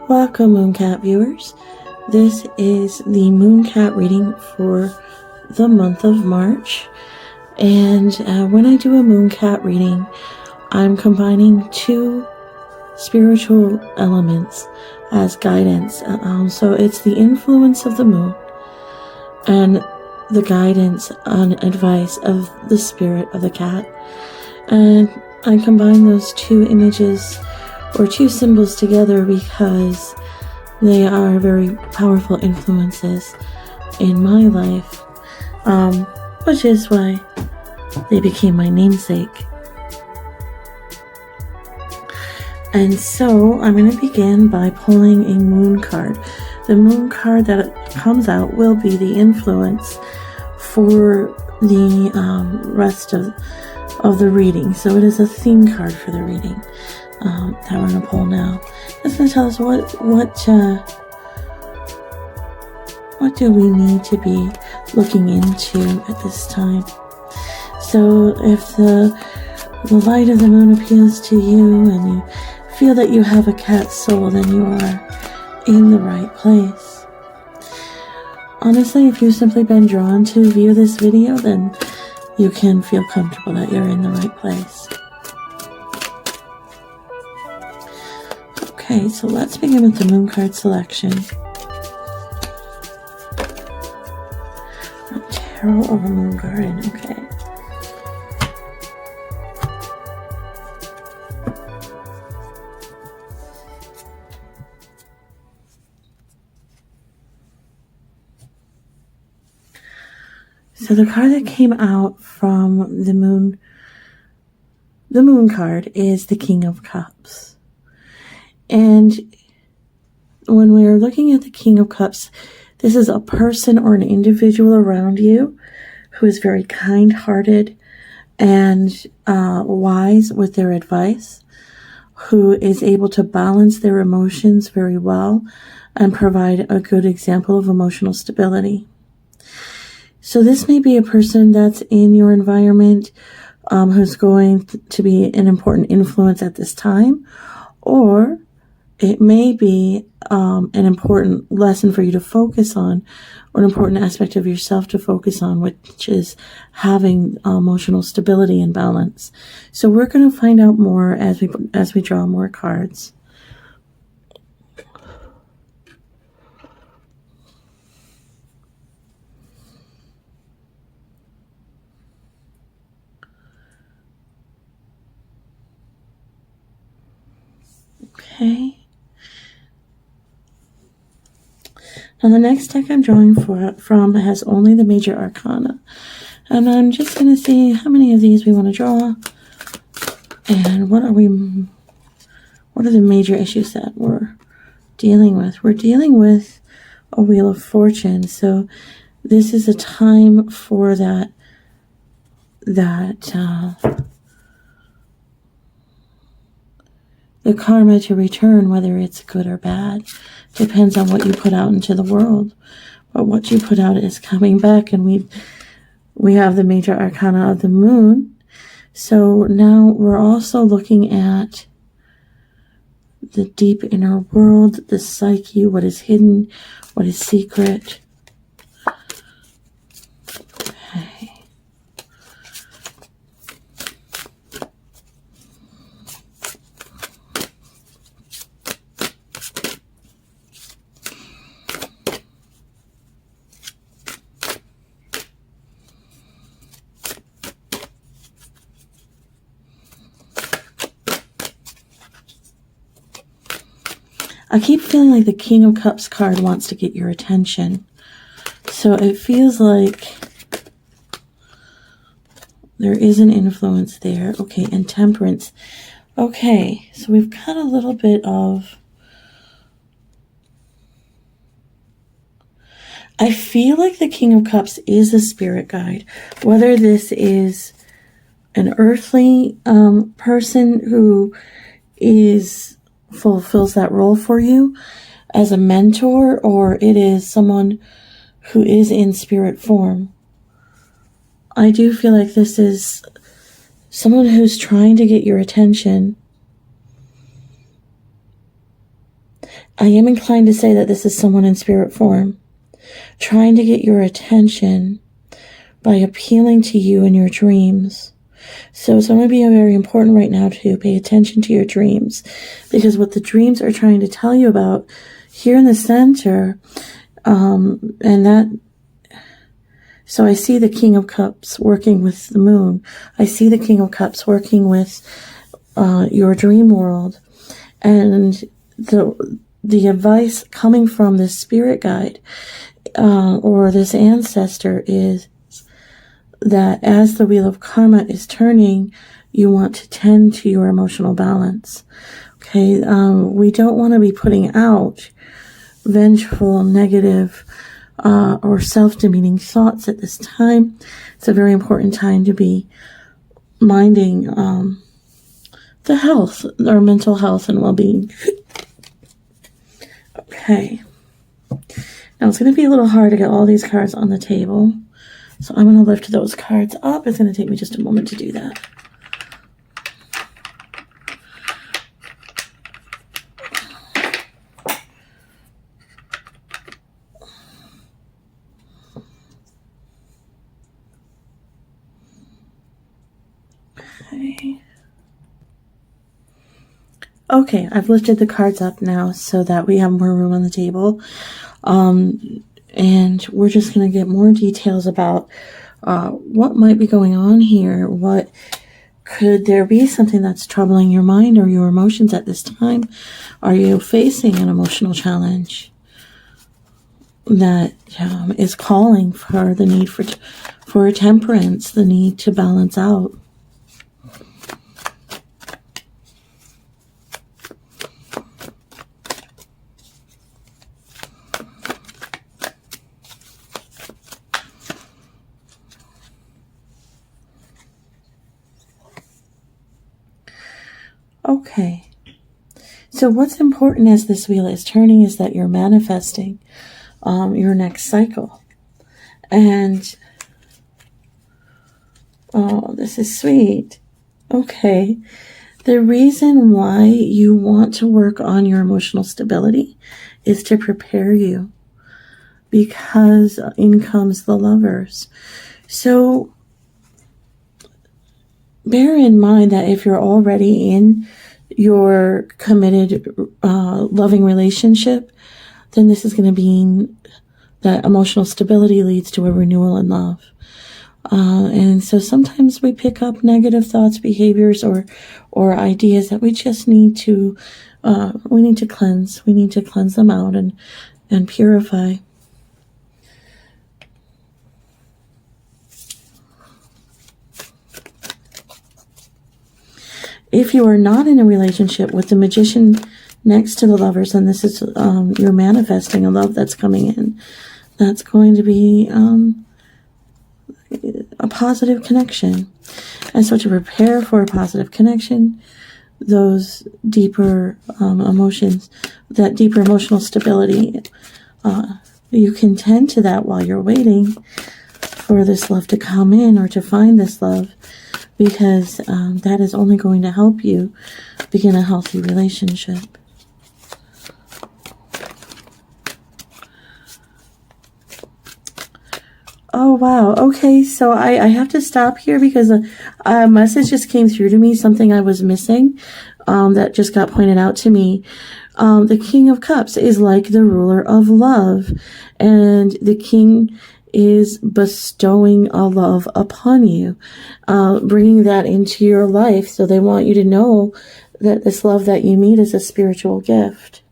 Welcome, Mooncat viewers. This is the Mooncat reading for the month of March. And when I do a Mooncat reading, I'm combining two spiritual elements as guidance. So it's the influence of the moon and the guidance and advice of the spirit of the cat. And I combine those two images or two symbols together because they are very powerful influences in my life, which is why they became my namesake. And so I'm going to begin by pulling a moon card. The moon card that comes out will be the influence for the rest of the reading. So it is a theme card for the reading that we're going to pull now. It's going to tell us what do we need to be looking into at this time. So if the light of the moon appeals to you and you feel that you have a cat soul, then you are in the right place. Honestly, if you've simply been drawn to view this video, then you can feel comfortable that you're in the right place. Okay, so let's begin with the moon card selection. Tarot of a Moon Garden, okay. So the card that came out from the moon card is the King of Cups. And when we are looking at the King of Cups, this is a person or an individual around you who is very kind-hearted and wise with their advice, who is able to balance their emotions very well and provide a good example of emotional stability. So this may be a person that's in your environment who's going to be an important influence at this time, or it may be an important lesson for you to focus on, or an important aspect of yourself to focus on, which is having emotional stability and balance. So we're going to find out more as we draw more cards. Okay. Now the next deck I'm drawing from has only the major arcana. And I'm just going to see how many of these we want to draw. And what are the major issues that we're dealing with? We're dealing with a Wheel of Fortune. So this is a time for the karma to return, whether it's good or bad. Depends on what you put out into the world. But what you put out is coming back, and we have the major arcana of the moon. So now we're also looking at the deep inner world, the psyche, what is hidden, what is secret. Okay. I keep feeling like the King of Cups card wants to get your attention. So it feels like there is an influence there. Okay, and Temperance. Okay, so we've got a little bit of... I feel like the King of Cups is a spirit guide. Whether this is an earthly person who fulfills that role for you as a mentor, or it is someone who is in spirit form. I do feel like this is someone who's trying to get your attention I am inclined to say that this is someone in spirit form trying to get your attention by appealing to you in your dreams. So it's going to be very important right now to pay attention to your dreams, because what the dreams are trying to tell you about here in the center, so I see the King of Cups working with the moon. I see the King of Cups working with your dream world. And the advice coming from this spirit guide or this ancestor is that as the wheel of karma is turning, you want to tend to your emotional balance. Okay, we don't want to be putting out vengeful, negative, or self-demeaning thoughts at this time. It's a very important time to be minding the health, our mental health and well-being. Okay. Now it's going to be a little hard to get all these cards on the table. So I'm going to lift those cards up. It's going to take me just a moment to do that. Okay, I've lifted the cards up now so that we have more room on the table. And we're just going to get more details about what might be going on here. What could there be something that's troubling your mind or your emotions at this time? Are you facing an emotional challenge that is calling for the need for temperance, the need to balance out? Okay, so what's important as this wheel is turning is that you're manifesting your next cycle. And, oh, this is sweet. Okay, the reason why you want to work on your emotional stability is to prepare you, because in comes the Lovers. So bear in mind that if you're already in your committed, loving relationship, then this is going to mean that emotional stability leads to a renewal in love. And so sometimes we pick up negative thoughts, behaviors, or ideas that we just need to, we need to cleanse. We need to cleanse them out and purify. If you are not in a relationship with the Magician next to the Lovers, then this is, you're manifesting a love that's coming in. That's going to be a positive connection. And so to prepare for a positive connection, those deeper emotions, that deeper emotional stability, you can tend to that while you're waiting for this love to come in or to find this love, because that is only going to help you begin a healthy relationship. Oh, wow. Okay, so I have to stop here because a message just came through to me, something I was missing that just got pointed out to me. The King of Cups is like the ruler of love, and the King is bestowing a love upon you, bringing that into your life. So they want you to know that this love that you meet is a spiritual gift.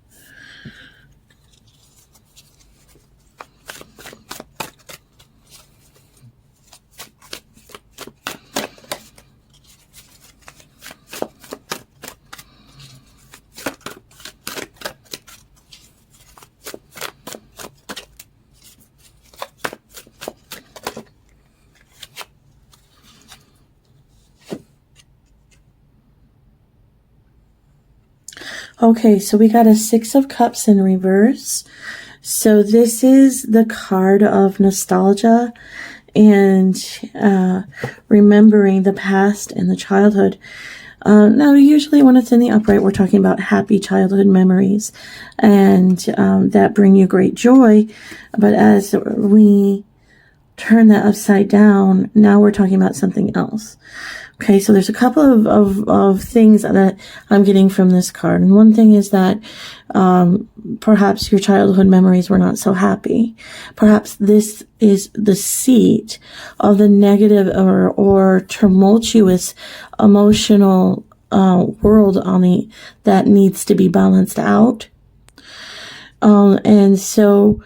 Okay, so we got a Six of Cups in reverse. So this is the card of nostalgia and remembering the past and the childhood. Now, usually when it's in the upright, we're talking about happy childhood memories and that bring you great joy. But as we turn that upside down, now we're talking about something else. Okay, so there's a couple of things that I'm getting from this card. And one thing is that perhaps your childhood memories were not so happy. Perhaps this is the seat of the negative or tumultuous emotional world that needs to be balanced out. And so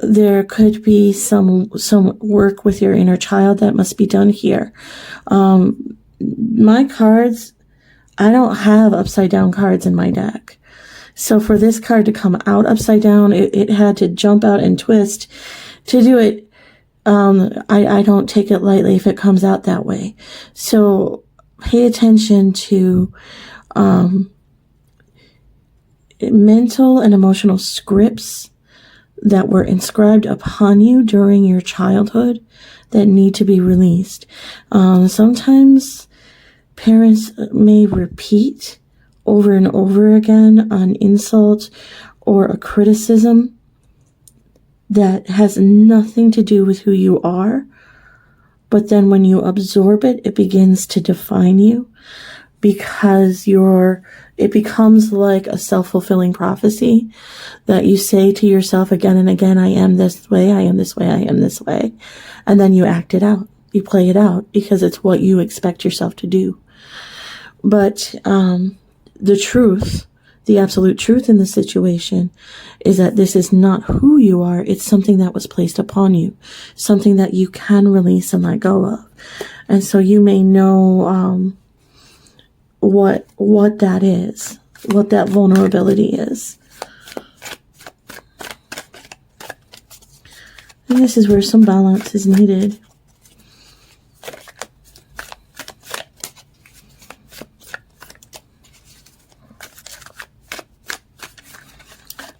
there could be some work with your inner child that must be done here. My cards, I don't have upside down cards in my deck. So for this card to come out upside down, it had to jump out and twist. To do it, I don't take it lightly if it comes out that way. So pay attention to mental and emotional scripts that were inscribed upon you during your childhood that need to be released. Sometimes parents may repeat over and over again an insult or a criticism that has nothing to do with who you are. But then when you absorb it, it begins to define you because it becomes like a self-fulfilling prophecy that you say to yourself again and again, I am this way, I am this way, I am this way. And then you act it out. You play it out because it's what you expect yourself to do. But the truth, the absolute truth in the situation is that this is not who you are. It's something that was placed upon you, something that you can release and let go of. And so you may know what that is, what that vulnerability is. And this is where some balance is needed.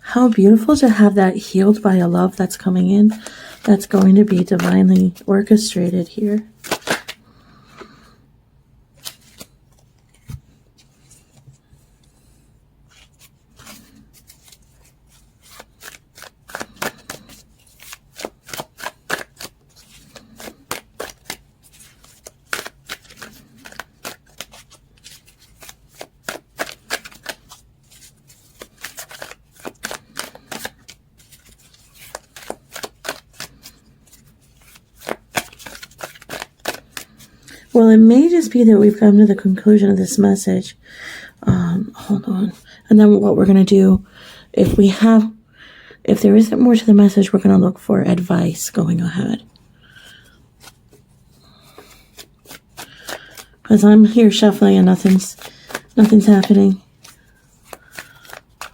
How beautiful to have that healed by a love that's coming in, that's going to be divinely orchestrated here. Well, it may just be that we've come to the conclusion of this message. Hold on. And then what we're going to do, if there isn't more to the message, we're going to look for advice going ahead. As I'm here shuffling and nothing's happening,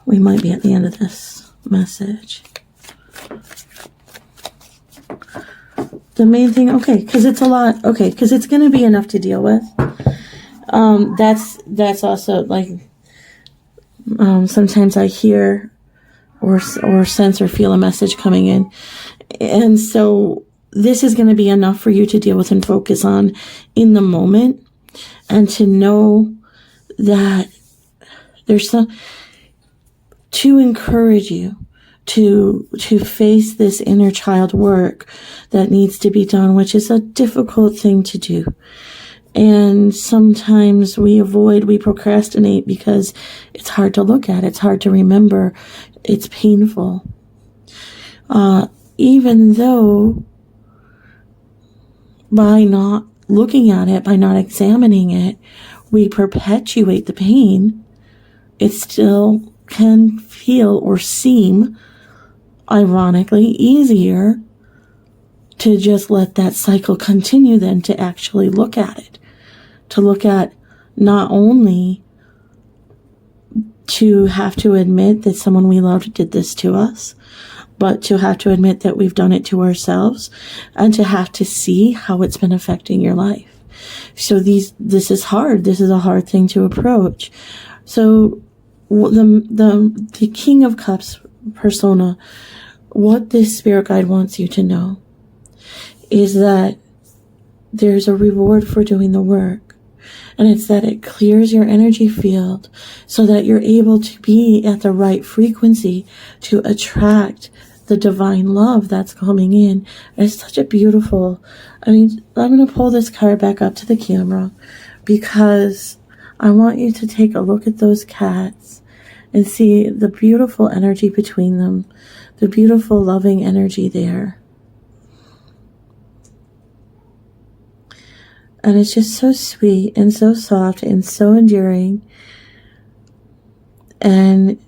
we might be at the end of this message. The main thing, okay, because it's a lot, okay, because it's going to be enough to deal with. That's also like, sometimes I hear or sense or feel a message coming in. And so this is going to be enough for you to deal with and focus on in the moment, and to know that there's to encourage you to face this inner child work that needs to be done, which is a difficult thing to do. And sometimes we procrastinate because it's hard to look at, it's hard to remember, it's painful. Even though by not looking at it, by not examining it, we perpetuate the pain, it still can feel or seem, ironically, easier to just let that cycle continue than to actually look at it. To look at not only to have to admit that someone we loved did this to us, but to have to admit that we've done it to ourselves, and to have to see how it's been affecting your life. So this is hard. This is a hard thing to approach. So the King of Cups persona, what this spirit guide wants you to know is that there's a reward for doing the work. And it's that it clears your energy field so that you're able to be at the right frequency to attract the divine love that's coming in. And it's such a beautiful, I'm going to pull this card back up to the camera because I want you to take a look at those cats and see the beautiful energy between them, the beautiful loving energy there. And it's just so sweet and so soft and so endearing. And,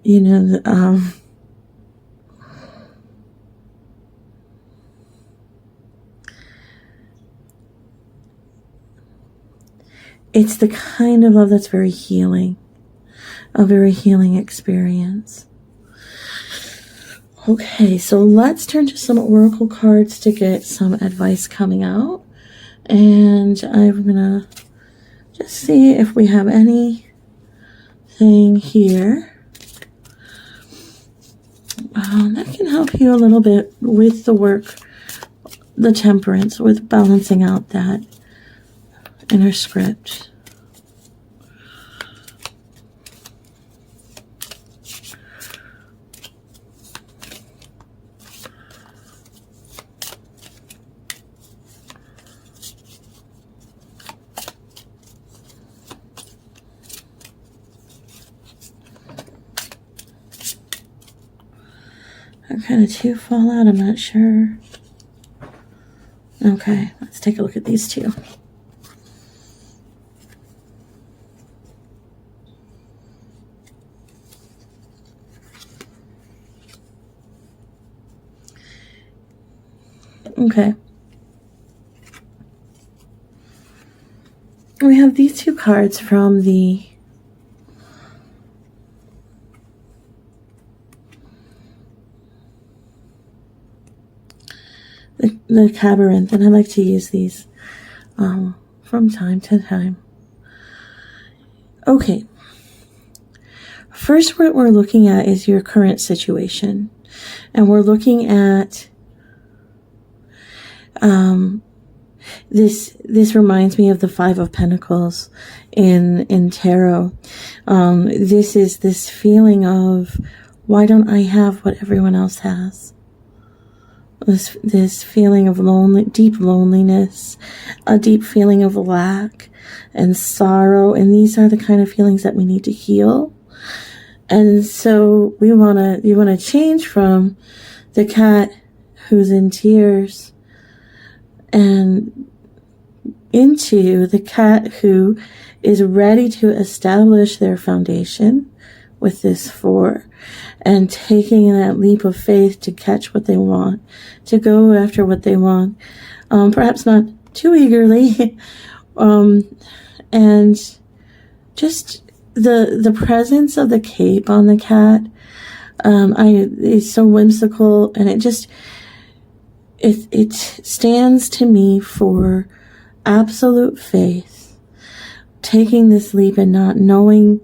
you know, it's the kind of love that's very healing, a very healing experience. Okay, so let's turn to some oracle cards to get some advice coming out. And I'm going to just see if we have anything here that can help you a little bit with the work, the temperance, with balancing out that inner script. Are kind of two fall out? I'm not sure. Okay, let's take a look at these two. Okay. We have these two cards from the Chabyrinthe, and I like to use these from time to time. Okay. First, what we're looking at is your current situation, and we're looking at this reminds me of the Five of Pentacles in tarot. This is this feeling of, why don't I have what everyone else has? This feeling of deep loneliness, a deep feeling of lack and sorrow, and these are the kind of feelings that we need to heal. And so you want to change from the cat who's in tears and into the cat who is ready to establish their foundation with this Four, and taking that leap of faith to catch what they want, to go after what they want, perhaps not too eagerly, and just the presence of the cape on the cat is so whimsical, and it stands to me for absolute faith, taking this leap and not knowing,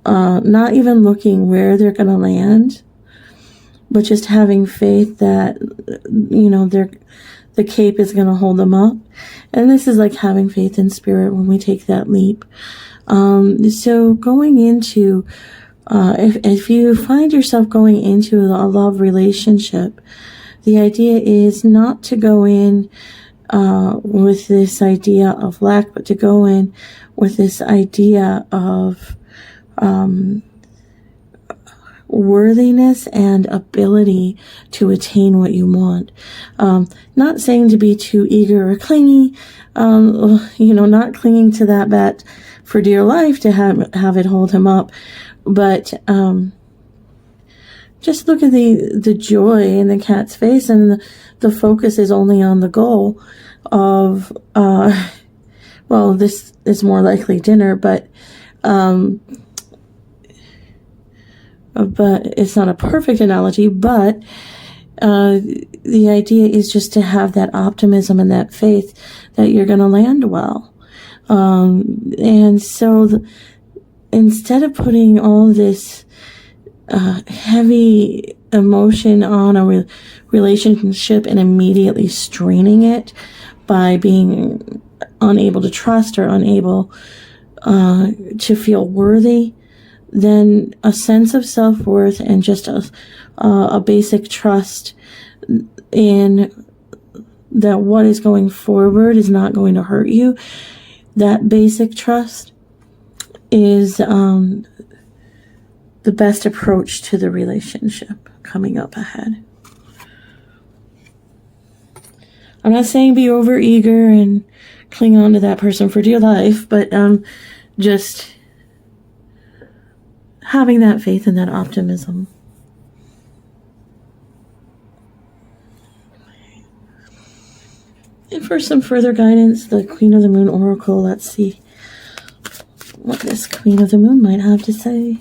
not even looking where they're going to land, but just having faith that, the cape is going to hold them up. And this is like having faith in spirit when we take that leap. So going into, if you find yourself going into a love relationship, the idea is not to go in with this idea of lack, but to go in with this idea of worthiness and ability to attain what you want. Not saying to be too eager or clingy, not clinging to that bat for dear life to have it hold him up, but just look at the joy in the cat's face, and the focus is only on the goal of, this is more likely dinner, but it's not a perfect analogy, but the idea is just to have that optimism and that faith that you're going to land well. And so instead of putting all this heavy emotion on a relationship and immediately straining it by being unable to trust or unable to feel worthy, then a sense of self-worth and just a basic trust in that what is going forward is not going to hurt you, that basic trust is the best approach to the relationship coming up ahead. I'm not saying be overeager and cling on to that person for dear life, but just having that faith and that optimism. And for some further guidance, the Queen of the Moon Oracle, let's see what this Queen of the Moon might have to say.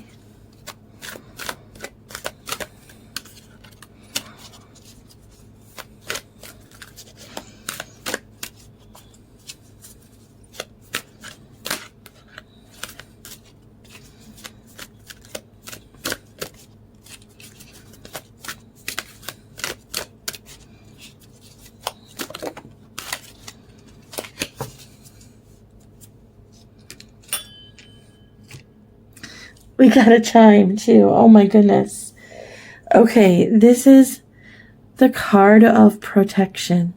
We got a chime too. Oh my goodness. Okay, this is the card of protection.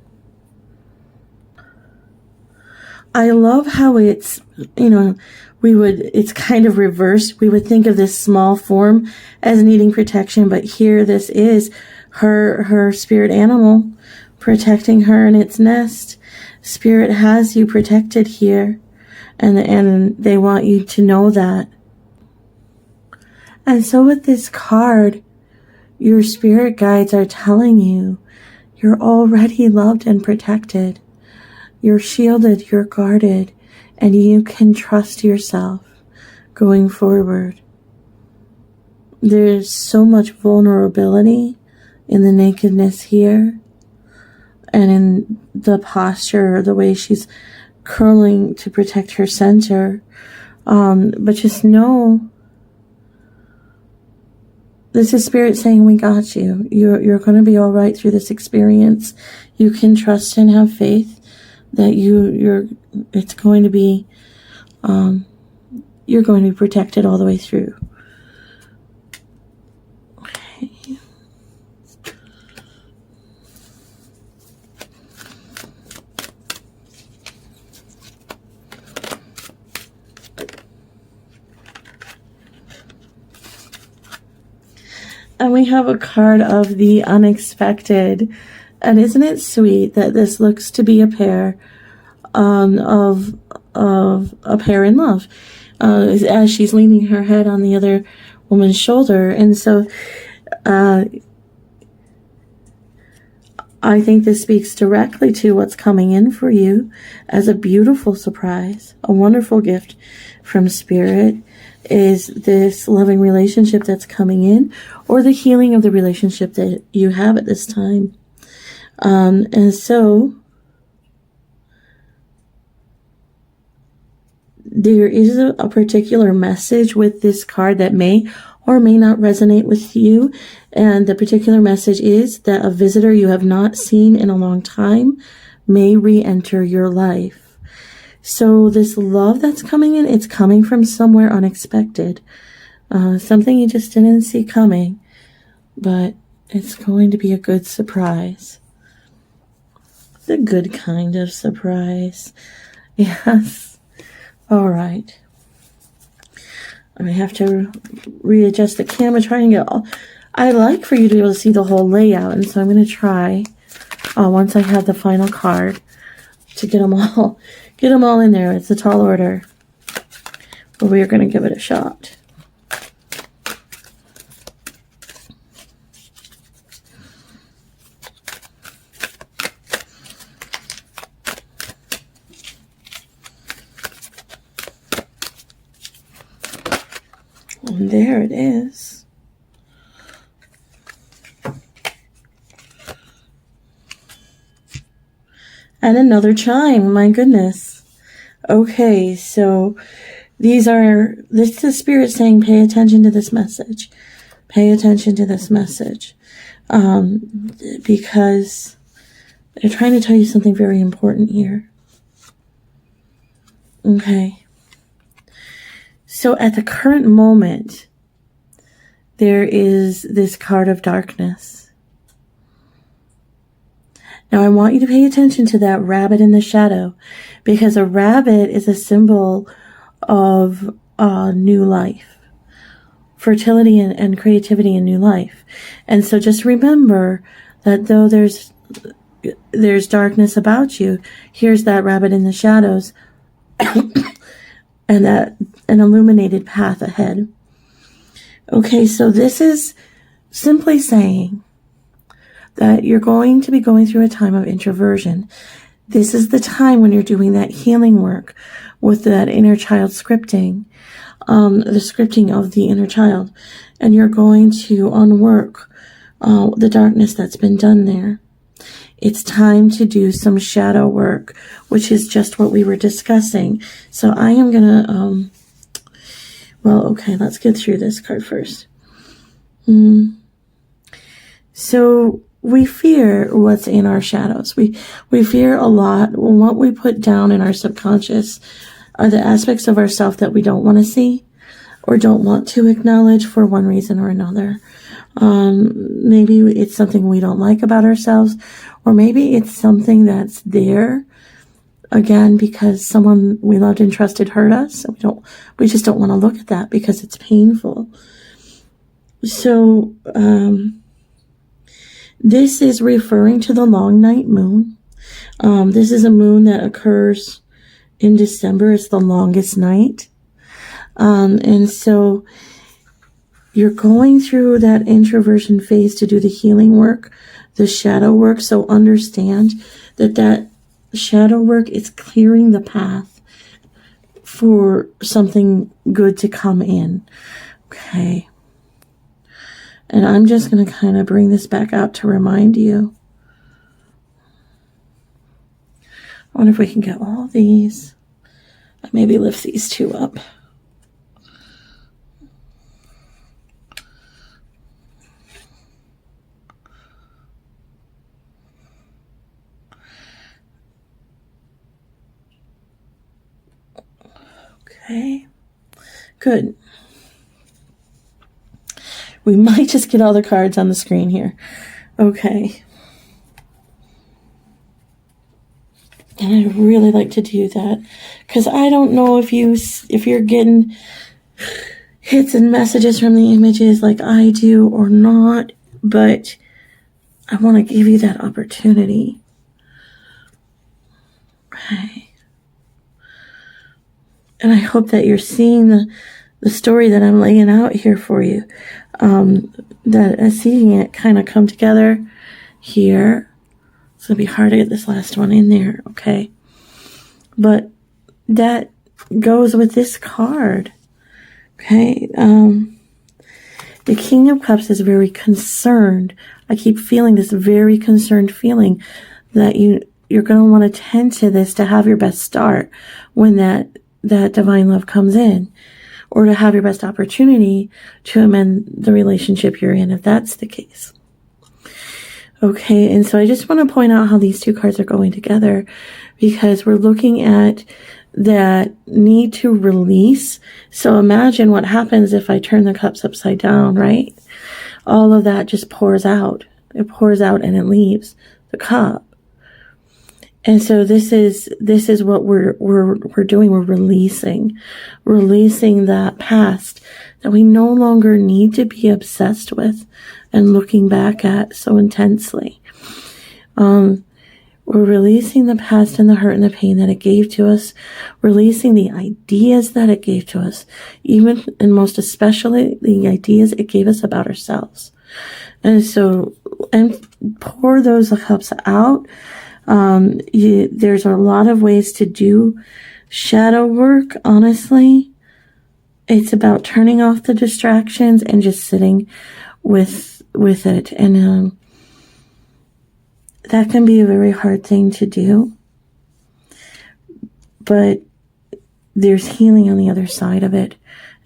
I love how it's, it's kind of reversed. We would think of this small form as needing protection, but here this is her spirit animal protecting her in its nest. Spirit has you protected here, and they want you to know that. And so with this card, your spirit guides are telling you you're already loved and protected. You're shielded, you're guarded, and you can trust yourself going forward. There's so much vulnerability in the nakedness here and in the posture, the way she's curling to protect her center. But just know, this is Spirit saying, we got you. You're going to be all right through this experience. You can trust and have faith that it's going to be, you're going to be protected all the way through. Okay. And we have a card of the unexpected. And isn't it sweet that this looks to be a pair of a pair in love, as she's leaning her head on the other woman's shoulder. And so I think this speaks directly to what's coming in for you as a beautiful surprise, a wonderful gift from Spirit, is this loving relationship that's coming in, or the healing of the relationship that you have at this time. And so there is a particular message with this card that may or may not resonate with you. And the particular message is that a visitor you have not seen in a long time may re-enter your life. So this love that's coming in, it's coming from somewhere unexpected. Something you just didn't see coming, but it's going to be a good surprise. The good kind of surprise. Yes. All right. I have to readjust the camera, try and get all. I like for you to be able to see the whole layout, and so I'm going to try, once I have the final card, to get them all in there. It's a tall order, but we are going to give it a shot. And there it is. And another chime, my goodness. Okay, so this is Spirit saying, pay attention to this message. Pay attention to this message. Because They're trying to tell you something very important here. Okay. So at the current moment, there is this card of darkness. Now I want you to pay attention to that rabbit in the shadow, because a rabbit is a symbol of new life, fertility and creativity and new life. And so just remember that though there's darkness about you, here's that rabbit in the shadows and that an illuminated path ahead. Okay, so this is simply saying that you're going to be going through a time of introversion. This is the time when you're doing that healing work with that inner child scripting, the scripting of the inner child, and you're going to unwork the darkness that's been done there. It's time to do some shadow work, which is just what we were discussing. So I am going to, okay, let's get through this card first. So we fear what's in our shadows. We fear a lot. What we put down in our subconscious are the aspects of ourselves that we don't want to see or don't want to acknowledge for one reason or another. Maybe it's something we don't like about ourselves, or maybe it's something that's there again because someone we loved and trusted hurt us. We just don't want to look at that because it's painful. So, this is referring to the long night moon. This is a moon that occurs in December. It's the longest night. And so you're going through that introversion phase to do the healing work, the shadow work. So understand that shadow work is clearing the path for something good to come in. Okay. And I'm just going to kind of bring this back out to remind you. I wonder if we can get all these. Maybe lift these two up. Okay. Good. We might just get all the cards on the screen here. Okay. And I'd really like to do that because I don't know if you're getting hits and messages from the images like I do or not, but I want to give you that opportunity. Okay. And I hope that you're seeing the story that I'm laying out here for you. That seeing it kind of come together here. It's going to be hard to get this last one in there, okay? But that goes with this card, okay? The King of Cups is very concerned. I keep feeling this very concerned feeling that you're going to want to tend to this to have your best start when that divine love comes in, or to have your best opportunity to amend the relationship you're in, if that's the case. Okay, and so I just want to point out how these two cards are going together, because we're looking at that need to release. So imagine what happens if I turn the cups upside down, right? All of that just pours out. It pours out and it leaves the cup. And so this is what we're doing. We're releasing that past that we no longer need to be obsessed with and looking back at so intensely. We're releasing the past and the hurt and the pain that it gave to us, releasing the ideas that it gave to us, even and most especially the ideas it gave us about ourselves. And so, and pour those cups out. There's a lot of ways to do shadow work, honestly. It's about turning off the distractions and just sitting with it. And that can be a very hard thing to do. But there's healing on the other side of it.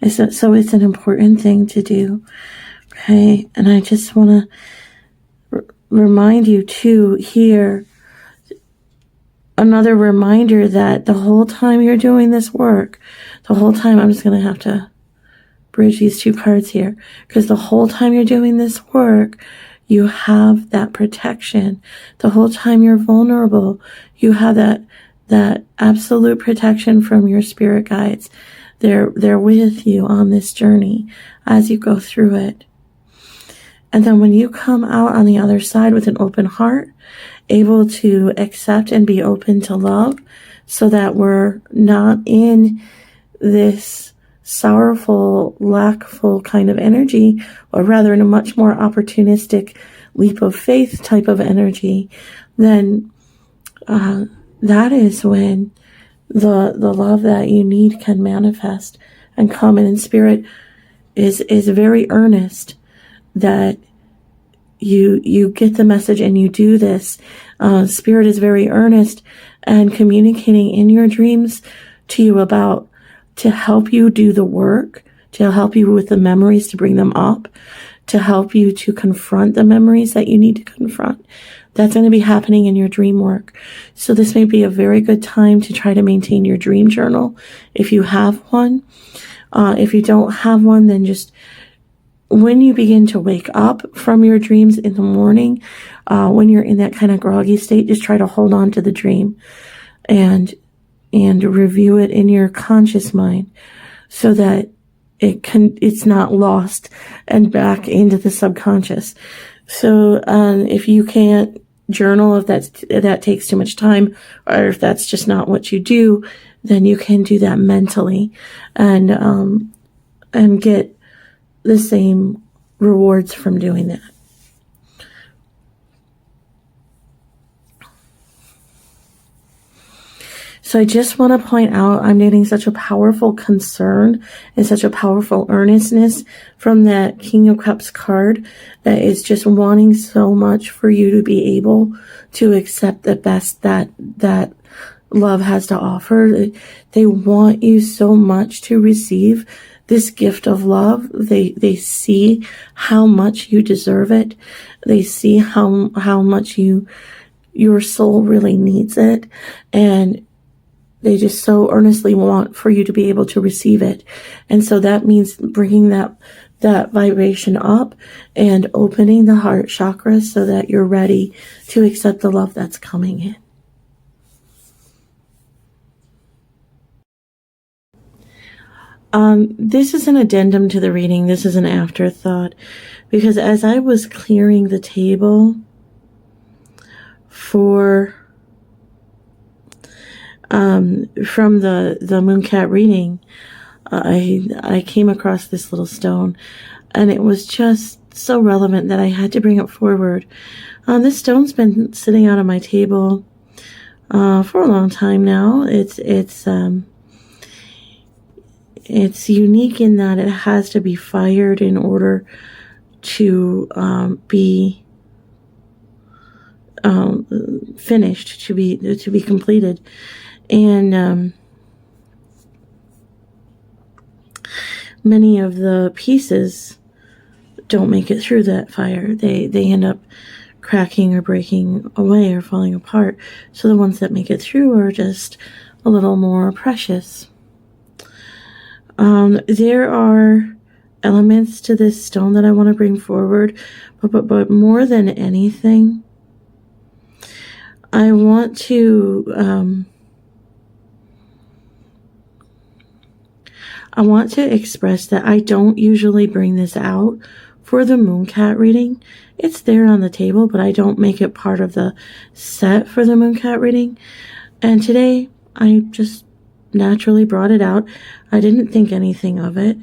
So it's an important thing to do. Okay. And I just want to remind you too here another reminder that the whole time you're doing this work, the whole time, I'm just going to have to bridge these two cards here, because the whole time you're doing this work, you have that protection. The whole time you're vulnerable, you have that absolute protection from your spirit guides. They're with you on this journey as you go through it. And then when you come out on the other side with an open heart, able to accept and be open to love, so that we're not in this sorrowful, lackful kind of energy, or rather in a much more opportunistic leap of faith type of energy, then that is when the love that you need can manifest and come. And in spirit is very earnest that you get the message and you do this. Spirit is very earnest and communicating in your dreams to you about to help you do the work, to help you with the memories, to bring them up, to help you to confront the memories that you need to confront. That's going to be happening in your dream work. So this may be a very good time to try to maintain your dream journal if you have one. If you don't have one, then just when you begin to wake up from your dreams in the morning, when you're in that kind of groggy state, just try to hold on to the dream and review it in your conscious mind so that it's not lost and back into the subconscious. So if you can't journal, if that takes too much time, or if that's just not what you do, then you can do that mentally and get the same rewards from doing that. So I just want to point out, I'm getting such a powerful concern and such a powerful earnestness from that King of Cups card that is just wanting so much for you to be able to accept the best that love has to offer. They want you so much to receive this gift of love. They see how much you deserve it. They see how much your soul really needs it. And they just so earnestly want for you to be able to receive it. And so that means bringing that vibration up and opening the heart chakra so that you're ready to accept the love that's coming in. This is an addendum to the reading. This is an afterthought, because as I was clearing the table for from the Mooncat reading, I came across this little stone, and it was just so relevant that I had to bring it forward. This stone's been sitting out on my table for a long time now. It's unique in that it has to be fired in order to be finished, to be completed. And many of the pieces don't make it through that fire. They end up cracking or breaking away or falling apart. So the ones that make it through are just a little more precious. There are elements to this stone that I want to bring forward, but more than anything, I want to express that I don't usually bring this out for the Mooncat reading. It's there on the table, but I don't make it part of the set for the Mooncat reading. And today, I just naturally brought it out. I didn't think anything of it.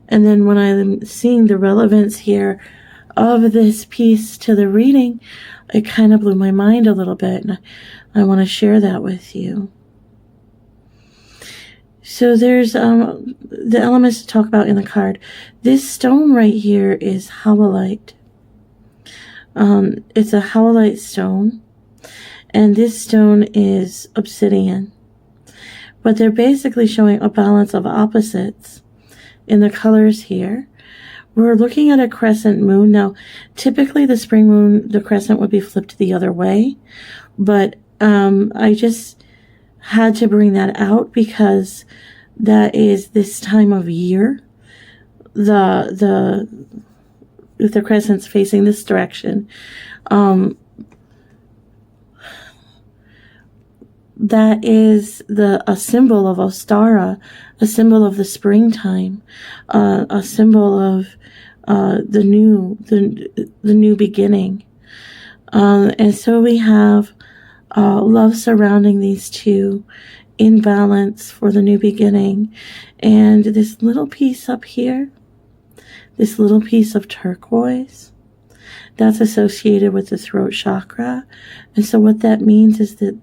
And then when I'm seeing the relevance here of this piece to the reading, it kind of blew my mind a little bit, and I want to share that with you. So there's the elements to talk about in the card. This stone right here is howlite. It's a howlite stone, and this stone is obsidian. But they're basically showing a balance of opposites in the colors here. We're looking at a crescent moon. Now, typically the spring moon, the crescent would be flipped the other way. But I just had to bring that out because that is this time of year. With the crescents facing this direction, that is a symbol of Ostara, a symbol of the springtime, a symbol of the new beginning. And so we have love surrounding these two in balance for the new beginning. And this little piece up here, this little piece of turquoise, that's associated with the throat chakra. And so what that means is that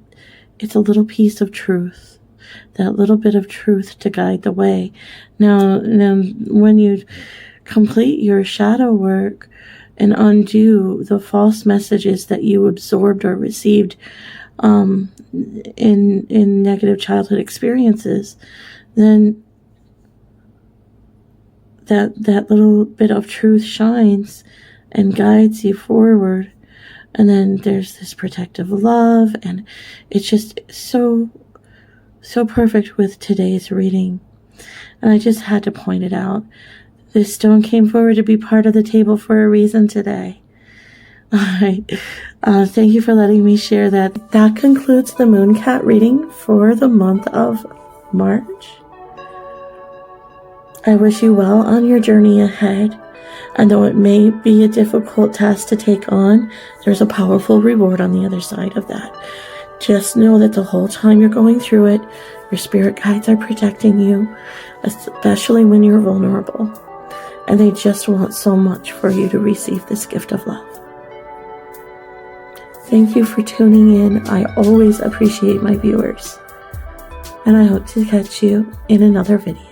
it's a little piece of truth, that little bit of truth to guide the way. Now when you complete your shadow work and undo the false messages that you absorbed or received in negative childhood experiences, then that little bit of truth shines and guides you forward. And then there's this protective love, and it's just so perfect with today's reading. And I just had to point it out. This stone came forward to be part of the table for a reason today. All right. Thank you for letting me share that. That concludes the Mooncat reading for the month of March. I wish you well on your journey ahead. And though it may be a difficult task to take on, there's a powerful reward on the other side of that. Just know that the whole time you're going through it, your spirit guides are protecting you, especially when you're vulnerable. And they just want so much for you to receive this gift of love. Thank you for tuning in. I always appreciate my viewers. And I hope to catch you in another video.